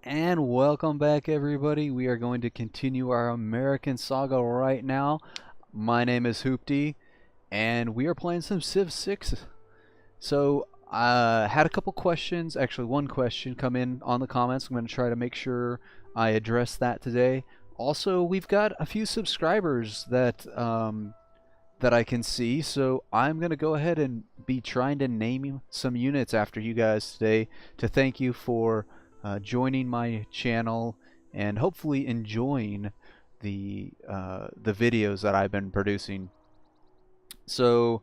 And welcome back, everybody. We are going to continue our American Saga right now. My name is Hoopty, and we are playing some Civ 6. So, had a couple questions, actually one question come in on the comments. I'm going to try to make sure I address that today. Also, we've got a few subscribers that I can see, so I'm going to go ahead and be trying to name some units after you guys today to thank you for joining my channel and hopefully enjoying the videos that I've been producing. So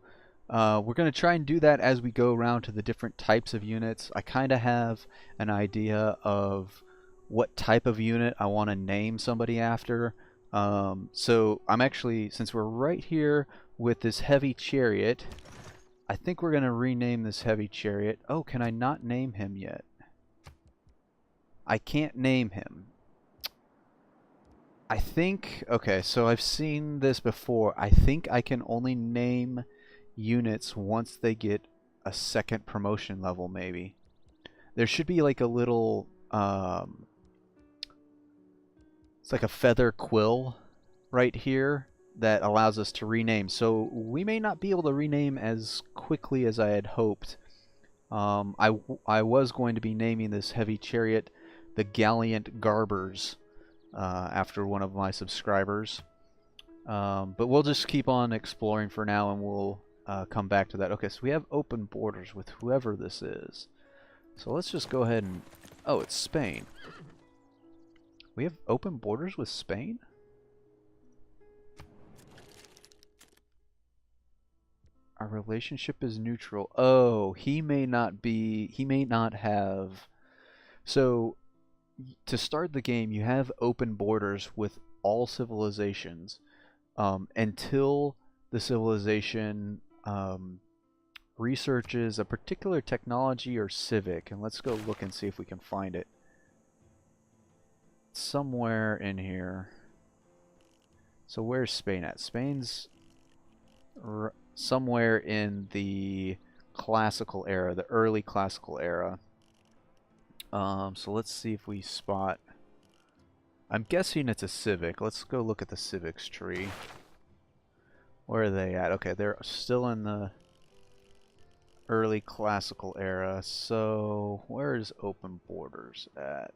we're going to try and do that as we go around to the different types of units. I kind of have an idea of what type of unit I want to name somebody after. So I'm actually, since we're right here with this heavy chariot, I think we're going to rename this heavy chariot. Oh, can I not name him yet? I can't name him. I think, okay, so I've seen this before. I think I can only name units once they get a second promotion level, maybe. There should be like a little, it's like a feather quill right here that allows us to rename. So we may not be able to rename as quickly as I had hoped. I was going to be naming this heavy chariot the Gallant Garbers after one of my subscribers. But we'll just keep on exploring for now and we'll come back to that. Okay, so we have open borders with whoever this is. So let's just go ahead and... Oh, it's Spain. We have open borders with Spain? Our relationship is neutral. Oh, he may not be... He may not have... So, to start the game, you have open borders with all civilizations until the civilization researches a particular technology or civic. And let's go look and see if we can find it. Somewhere in here. So where's Spain at? Spain's somewhere in the classical era, the early classical era. So let's see if we spot... I'm guessing it's a civic. Let's go look at the civics tree. Where are they at? Okay, they're still in the early classical era. So where is open borders at?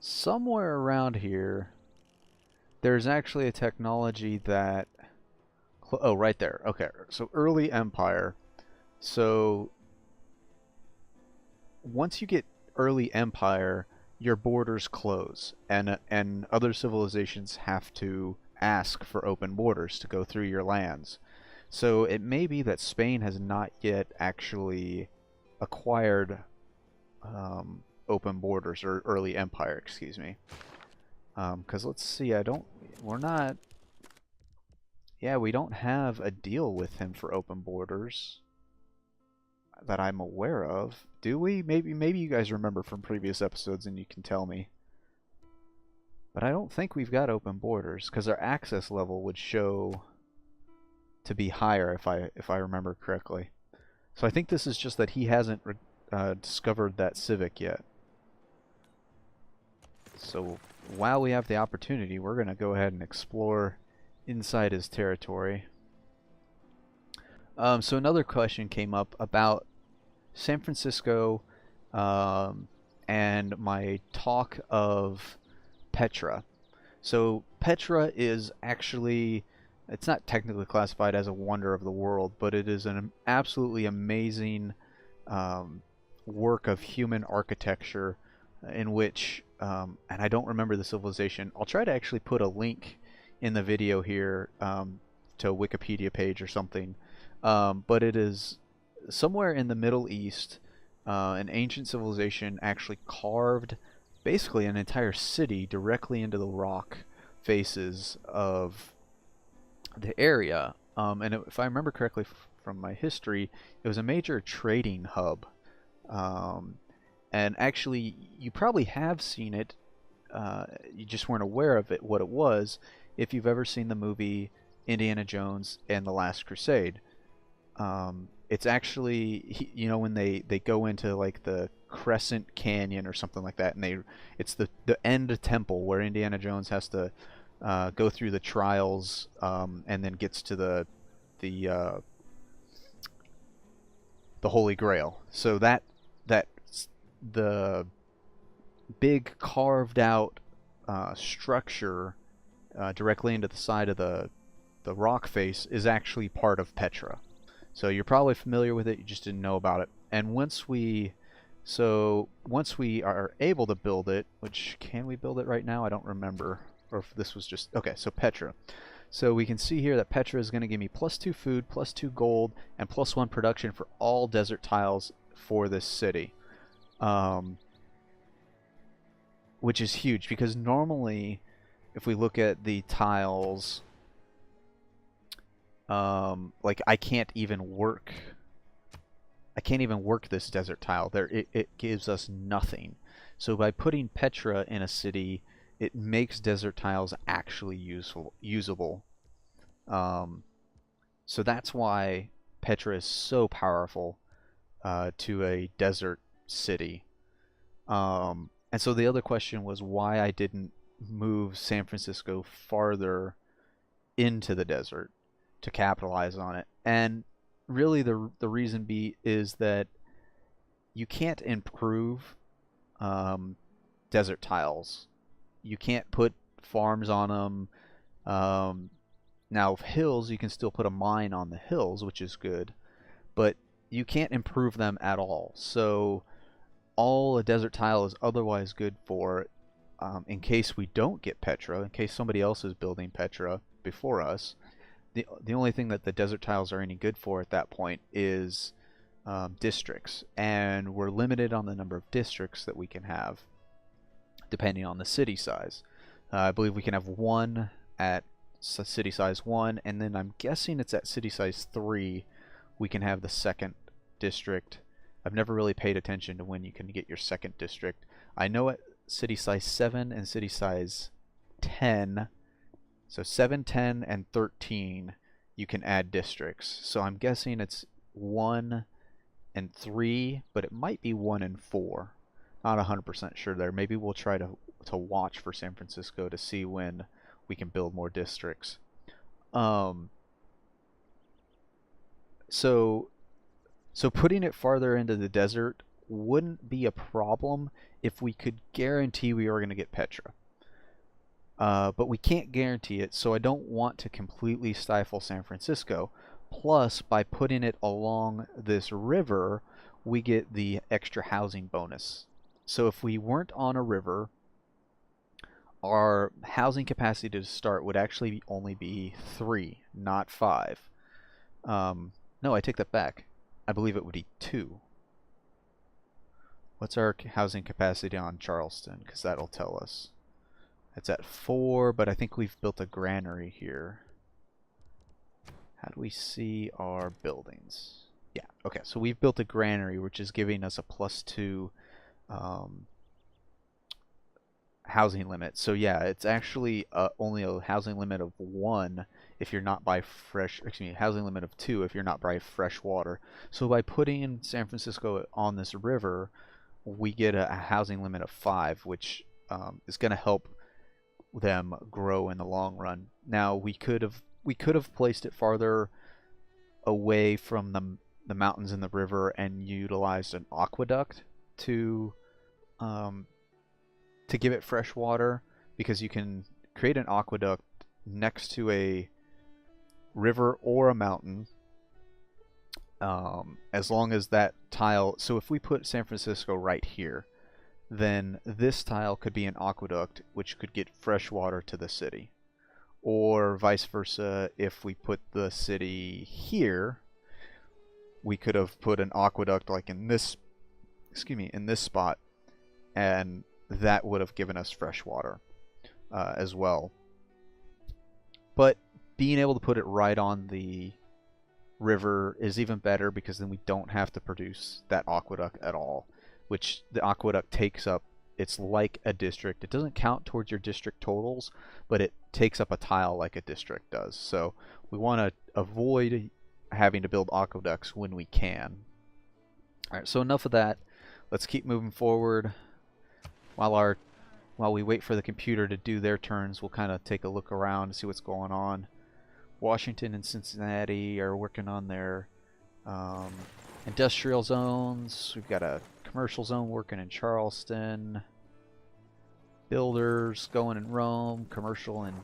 Somewhere around here, there's actually a technology that... Oh, right there. Okay, so early empire. So once you get early empire, your borders close, and other civilizations have to ask for open borders to go through your lands. So it may be that Spain has not yet actually acquired open borders, or early empire, excuse me. Because let's see, we're not... Yeah, we don't have a deal with him for open borders that I'm aware of. Do we? Maybe you guys remember from previous episodes and you can tell me. But I don't think we've got open borders because our access level would show to be higher if I remember correctly. So I think this is just that he hasn't discovered that civic yet. So while we have the opportunity, we're going to go ahead and explore inside his territory. So another question came up about San Francisco and my talk of Petra. So Petra is actually, it's not technically classified as a wonder of the world, but it is an absolutely amazing work of human architecture in which, and I don't remember the civilization. I'll try to actually put a link in the video here to a Wikipedia page or something. But it is somewhere in the Middle East, an ancient civilization actually carved basically an entire city directly into the rock faces of the area. And if I remember correctly from my history, it was a major trading hub. And actually, you probably have seen it. You just weren't aware of it, what it was, if you've ever seen the movie Indiana Jones and the Last Crusade. It's actually, you know, when they go into like the Crescent Canyon or something like that, and it's the end temple where Indiana Jones has to go through the trials, and then gets to the uh, the Holy Grail. So that's the big carved out structure directly into the side of the rock face is actually part of Petra. So you're probably familiar with it, you just didn't know about it. And once we are able to build it, which can we build it right now? I don't remember, or if this was just okay. So Petra. So we can see here that Petra is going to give me +2 food, +2 gold, and +1 production for all desert tiles for this city, which is huge because normally, if we look at the tiles, like I can't even work this desert tile. It gives us nothing. So by putting Petra in a city, it makes desert tiles actually usable. So that's why Petra is so powerful to a desert city. And so the other question was why I didn't move San Francisco farther into the desert to capitalize on it. And really the reason is that you can't improve desert tiles. You can't put farms on them. Now hills, you can still put a mine on the hills, which is good, but you can't improve them at all. So all a desert tile is otherwise good for, in case we don't get Petra, in case somebody else is building Petra before us, the only thing that the desert tiles are any good for at that point is districts, and we're limited on the number of districts that we can have depending on the city size. I believe we can have one at city size 1, and then I'm guessing it's at city size 3 we can have the second district. I've never really paid attention to when you can get your second district. I know at city size 7 and city size 10, so 7, 10, and 13, you can add districts. So I'm guessing it's 1 and 3, but it might be 1 and 4. Not 100% sure there. Maybe we'll try to watch for San Francisco to see when we can build more districts. So putting it farther into the desert wouldn't be a problem if we could guarantee we were going to get Petra. But we can't guarantee it, so I don't want to completely stifle San Francisco. Plus, by putting it along this river, we get the extra housing bonus. So if we weren't on a river, our housing capacity to start would actually only be 3, not 5. No, I take that back. I believe it would be 2. What's our housing capacity on Charleston? Because that'll tell us. It's at 4, but I think we've built a granary here. How do we see our buildings? Yeah, okay, so we've built a granary, which is giving us a +2 housing limit. So yeah, it's actually only a housing limit of 1 if you're not by housing limit of 2 if you're not by fresh water. So by putting San Francisco on this river, we get a housing limit of 5, which is going to help them grow in the long run. Now we could have placed it farther away from the mountains and the river and utilized an aqueduct to give it fresh water, because you can create an aqueduct next to a river or a mountain, as long as that tile. So if we put San Francisco right here, then this tile could be an aqueduct which could get fresh water to the city, or vice versa. If we put the city here, we could have put an aqueduct like in this spot, and that would have given us fresh water as well. But being able to put it right on the river is even better, because then we don't have to produce that aqueduct at all, which the aqueduct takes up it's like a district. It doesn't count towards your district totals, but it takes up a tile like a district does. So we want to avoid having to build aqueducts when we can. Alright, so enough of that. Let's keep moving forward. While we wait for the computer to do their turns, we'll kind of take a look around and see what's going on. Washington and Cincinnati are working on their industrial zones. We've got a commercial zone working in Charleston. Builders going in Rome. Commercial in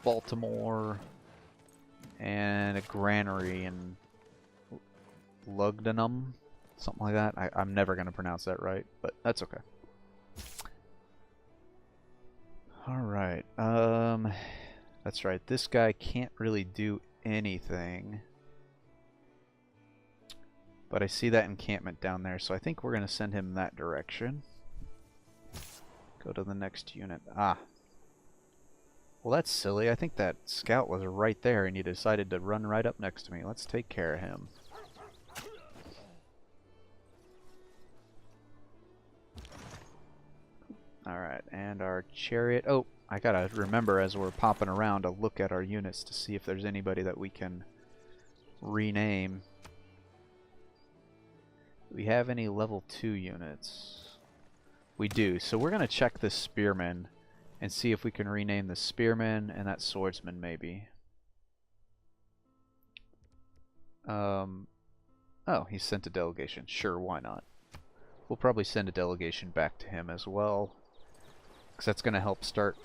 Baltimore. And a granary in Lugdunum. Something like that. I'm never going to pronounce that right, but that's okay. Alright. That's right. This guy can't really do anything. But I see that encampment down there, so I think we're going to send him that direction. Go to the next unit. Ah. Well, that's silly. I think that scout was right there, and he decided to run right up next to me. Let's take care of him. Alright, and our chariot. Oh, I gotta remember as we're popping around to look at our units to see if there's anybody that we can rename. Do we have any level 2 units? We do, so we're gonna check this spearman and see if we can rename the spearman and that swordsman maybe. Oh, he sent a delegation. Sure, why not? We'll probably send a delegation back to him as well, because that's going to help start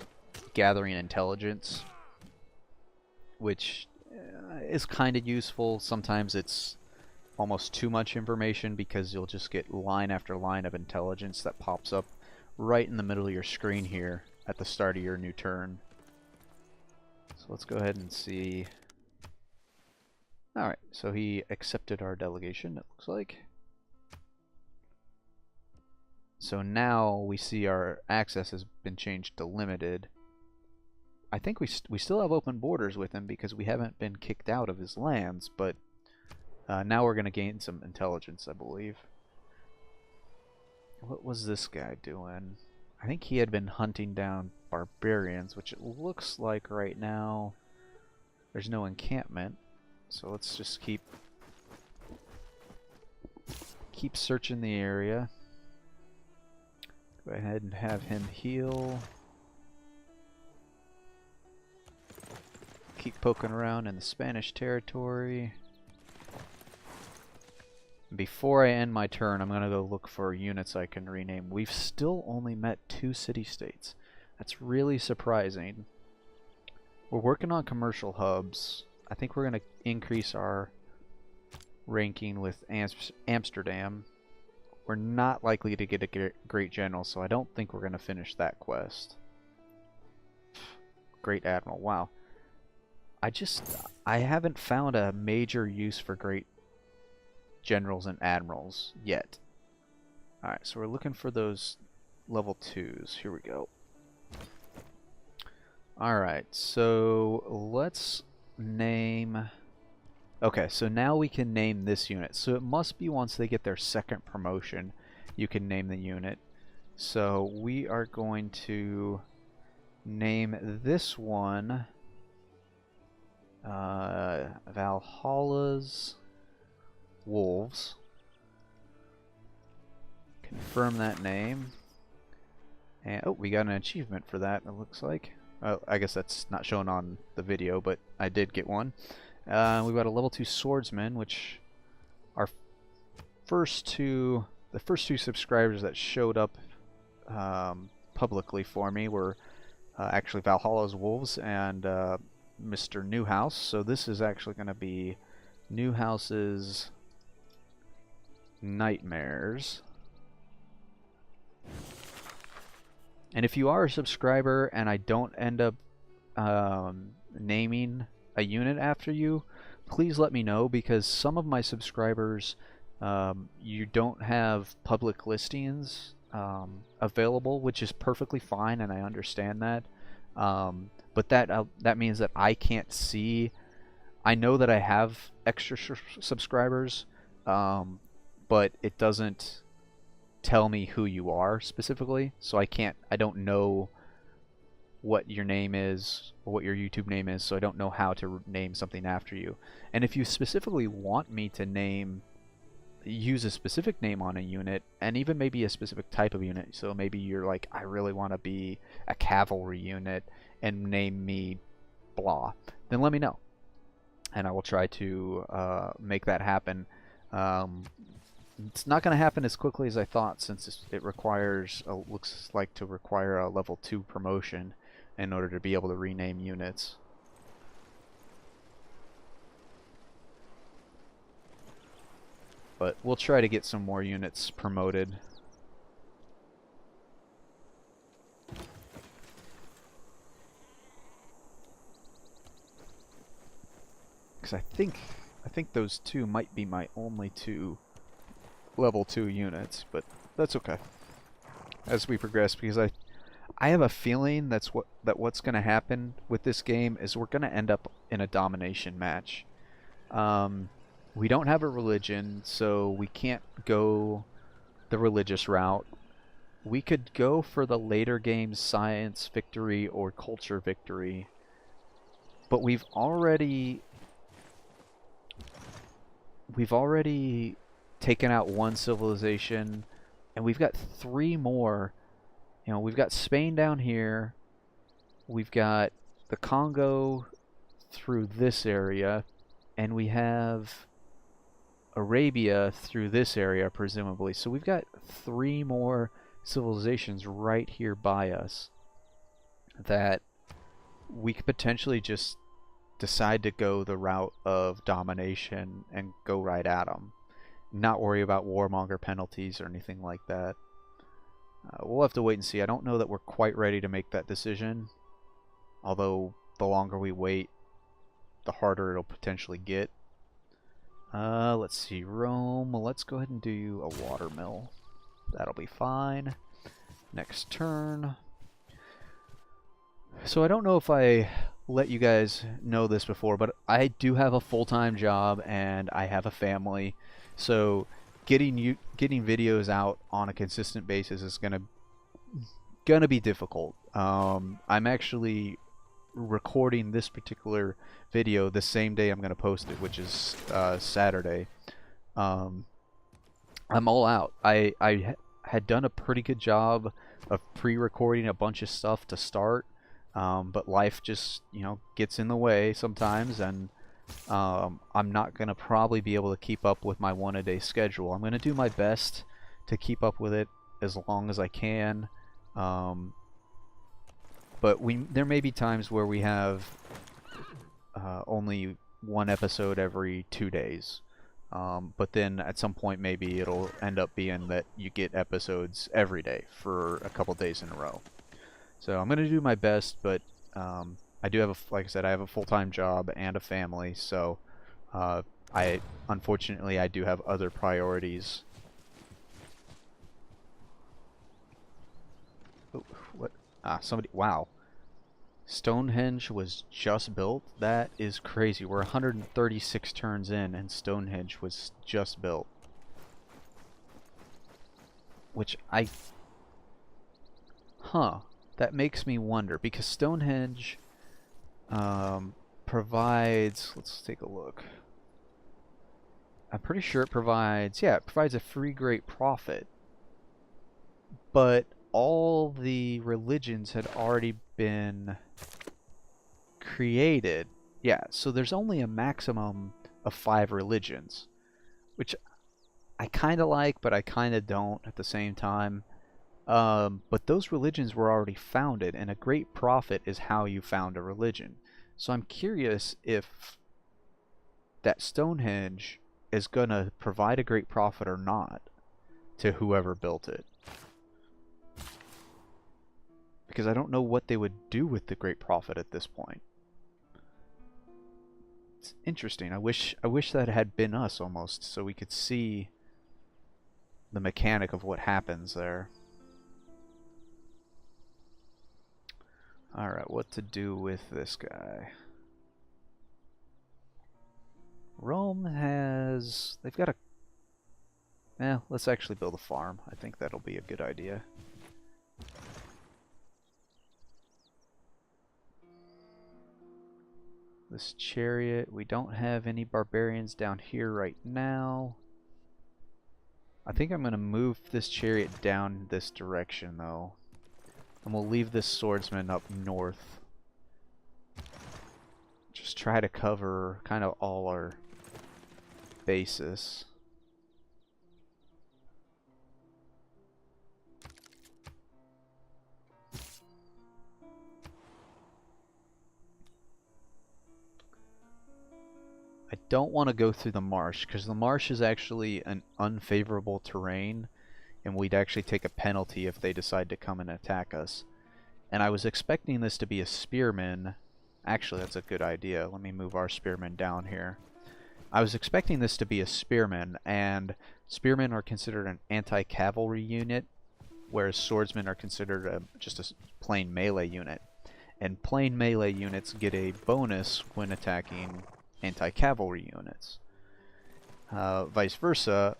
gathering intelligence, which is kind of useful. Sometimes it's almost too much information because you'll just get line after line of intelligence that pops up right in the middle of your screen here at the start of your new turn. So let's go ahead and see. Alright, so he accepted our delegation, it looks like. So now we see our access has been changed to limited. I think we still have open borders with him because we haven't been kicked out of his lands, but now we're going to gain some intelligence, I believe. What was this guy doing? I think he had been hunting down barbarians, which it looks like right now there's no encampment. So let's just keep searching the area. Go ahead and have him heal. Keep poking around in the Spanish territory. Before I end my turn, I'm going to go look for units I can rename. We've still only met 2 city-states. That's really surprising. We're working on commercial hubs. I think we're going to increase our ranking with Amsterdam. We're not likely to get a Great General, so I don't think we're going to finish that quest. Great Admiral, wow. I haven't found a major use for Great Generals and Admirals yet. Alright, so we're looking for those level 2s. Here we go. Alright, so let's name... Okay, so now we can name this unit. So it must be once they get their second promotion, you can name the unit. So we are going to name this one Valhalla's Wolves. Confirm that name. And oh, we got an achievement for that, it looks like. I guess that's not shown on the video, but I did get one. We've got a level 2 swordsman, which our first two subscribers that showed up publicly for me were actually Valhalla's Wolves and Mr. Newhouse. So this is actually going to be Newhouse's Nightmares. And if you are a subscriber and I don't end up naming a unit after you, please let me know, because some of my subscribers, you don't have public listings available, which is perfectly fine, and I understand that. But that means that I can't see. I know that I have extra subscribers, but it doesn't tell me who you are specifically, so I don't know what your name is or what your YouTube name is, so I don't know how to name something after you. And if you specifically want me to use a specific name on a unit, and even maybe a specific type of unit, so maybe you're like, I really want to be a cavalry unit and name me blah, then let me know, and I will try to make that happen. It's not going to happen as quickly as I thought, since it looks like to require a level 2 promotion in order to be able to rename units. But we'll try to get some more units promoted. Because I think those two might be my only 2 level 2 units, but that's okay as we progress, because I have a feeling that what's going to happen with this game is we're going to end up in a domination match. We don't have a religion, so we can't go the religious route. We could go for the later game's science victory or culture victory, but we've already taken out 1 civilization, and we've got 3 more. You know, we've got Spain down here, we've got the Congo through this area, and we have Arabia through this area, presumably. So we've got 3 more civilizations right here by us that we could potentially just decide to go the route of domination and go right at them. Not worry about warmonger penalties or anything like that. We'll have to wait and see. I don't know that we're quite ready to make that decision. Although the longer we wait, the harder it'll potentially get. Let's see. Rome. Let's go ahead and do a watermill. That'll be fine. Next turn. So I don't know if I let you guys know this before, but I do have a full-time job and I have a family. So getting videos out on a consistent basis is gonna be difficult. I'm actually recording this particular video the same day I'm gonna post it, which is Saturday. I'm all out. I had done a pretty good job of pre-recording a bunch of stuff to start, but life just gets in the way sometimes, and I'm not going to probably be able to keep up with my 1-a-day schedule. I'm going to do my best to keep up with it as long as I can, but there may be times where we have only 1 episode every 2 days, but then at some point maybe it'll end up being that you get episodes every day for a couple days in a row. So I'm going to do my best, but I do have like I said, I have a full-time job and a family, so unfortunately I do have other priorities. Oh, what? Wow. Stonehenge was just built? That is crazy. We're 136 turns in and Stonehenge was just built. Which that makes me wonder, because Stonehenge provides, let's take a look. I'm pretty sure it provides a free great prophet. But all the religions had already been created. Yeah, so there's only a maximum of 5 religions, which I kind of like, but I kind of don't at the same time. But those religions were already founded, and a great prophet is how you found a religion. So I'm curious if that Stonehenge is going to provide a great prophet or not to whoever built it. Because I don't know what they would do with the great prophet at this point. It's interesting. I wish that had been us almost, so we could see the mechanic of what happens there. Alright, what to do with this guy? Rome has... they've got Let's actually build a farm. I think that'll be a good idea. This chariot, we don't have any barbarians down here right now. I think I'm going to move this chariot down this direction though. And we'll leave this swordsman up north. Just try to cover kind of all our bases. I don't want to go through the marsh because the marsh is actually an unfavorable terrain and we'd actually take a penalty if they decide to come and attack us. And I was expecting this to be a spearman. Actually, that's a good idea. Let me move our spearmen down here. I was expecting this to be a spearman, and spearmen are considered an anti-cavalry unit, whereas swordsmen are considered just a plain melee unit. And plain melee units get a bonus when attacking anti-cavalry units. Vice versa,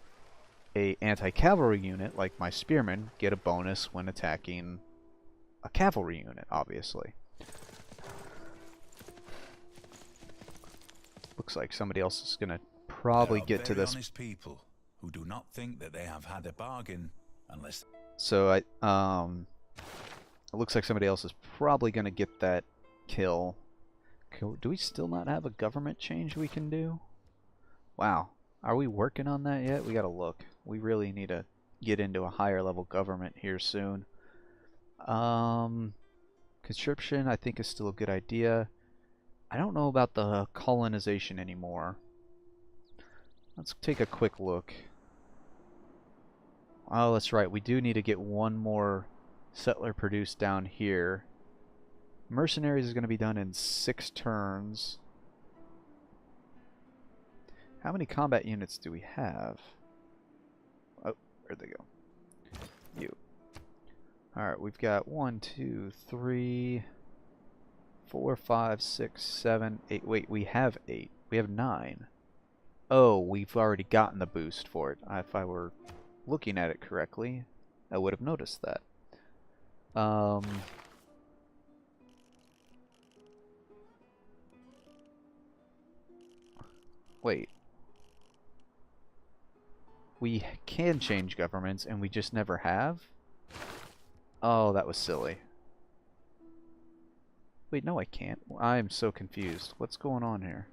a anti-cavalry unit, like my spearmen, get a bonus when attacking a cavalry unit, obviously. Looks like somebody else is going to probably get to this. Honest people who do not think that they have had a bargain unless. So it looks like somebody else is probably going to get that kill. Do we still not have a government change we can do? Wow. Are we working on that yet? We got to look. We really need to get into a higher level government here soon. Conscription I think is still a good idea. I don't know about the colonization anymore. Let's take a quick look. Oh, that's right. We do need to get one more settler produced down here. Mercenaries is going to be done in 6 turns. How many combat units do we have? Oh, where'd they go? You. Alright, we've got 1, 2, 3, 4, 5, 6, 7, 8. Wait, we have 8. We have 9. Oh, we've already gotten the boost for it. If I were looking at it correctly, I would have noticed that. Wait. We can change governments, and we just never have? Oh, that was silly. Wait, no I can't. I'm so confused. What's going on here?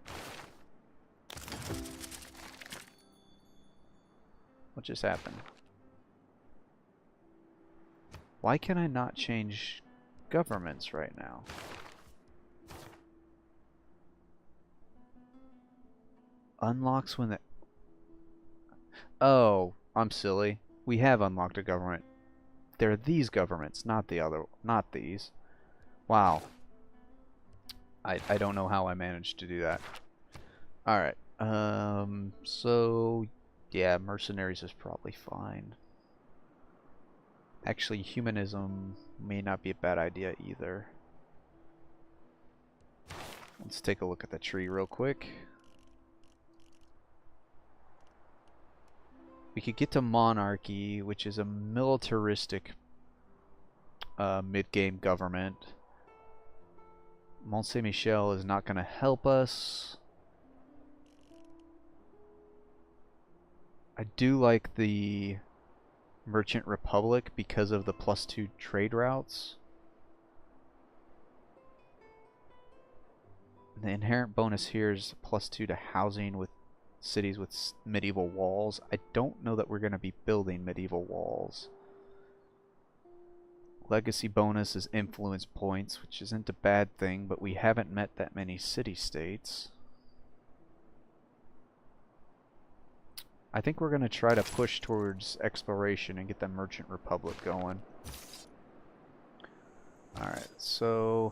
What just happened? Why can I not change governments right now? Unlocks when the... Oh, I'm silly. We have unlocked a government. They're these governments, not the other, not these. Wow. I don't know how I managed to do that. Alright, so yeah, mercenaries is probably fine. Actually, humanism may not be a bad idea either. Let's take a look at the tree real quick. We could get to monarchy, which is a militaristic mid-game government. Mont Saint-Michel is not going to help us. I do like the Merchant Republic because of the +2 trade routes. The inherent bonus here is +2 to housing with cities with medieval walls. I don't know that we're going to be building medieval walls. Legacy bonus is influence points, which isn't a bad thing, but we haven't met that many city-states. I think we're going to try to push towards exploration and get the Merchant Republic going. Alright, so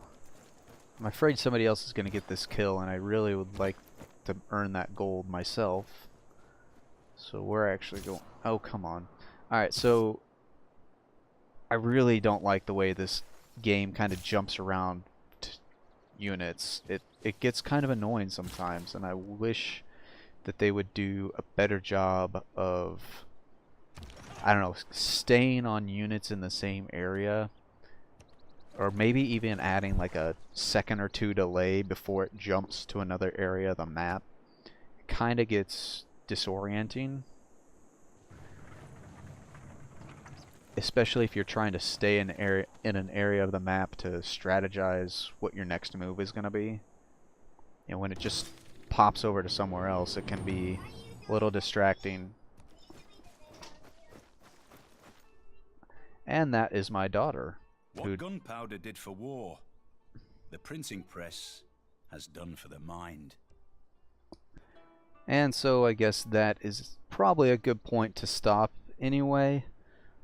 I'm afraid somebody else is going to get this kill, and I really would like to earn that gold myself. So we're actually going... Oh, come on. Alright, so I really don't like the way this game kind of jumps around units. It gets kind of annoying sometimes, and I wish that they would do a better job of I don't know, staying on units in the same area, or maybe even adding like a second or two delay before it jumps to another area of the map, kind of gets disorienting. Especially if you're trying to stay in an area of the map to strategize what your next move is going to be. And when it just pops over to somewhere else, it can be a little distracting. And that is my daughter. What gunpowder did for war, the printing press has done for the mind. And so I guess that is probably a good point to stop anyway.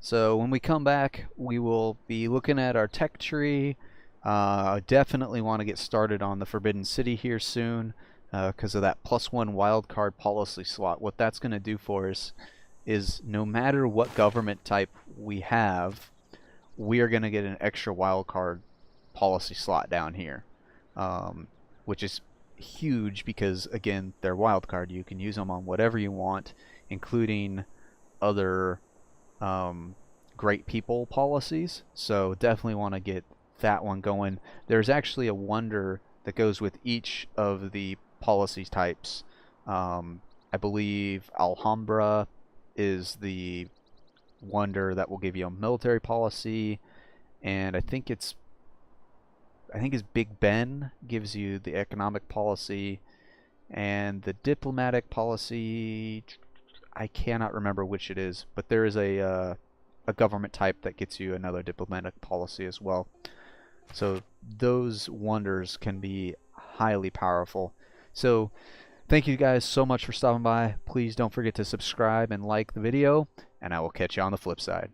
So when we come back, we will be looking at our tech tree. I definitely want to get started on the Forbidden City here soon because of that +1 wildcard policy slot. What that's going to do for us is no matter what government type we have, we are going to get an extra wildcard policy slot down here, which is huge because, again, they're wildcard. You can use them on whatever you want, including other great people policies. So definitely want to get that one going. There's actually a wonder that goes with each of the policy types. I believe Alhambra is the wonder that will give you a military policy, and I think it's Big Ben gives you the economic policy, and the diplomatic policy, I cannot remember which it is, but there is a government type that gets you another diplomatic policy as well. So those wonders can be highly powerful. So thank you guys so much for stopping by. Please don't forget to subscribe and like the video, and I will catch you on the flip side.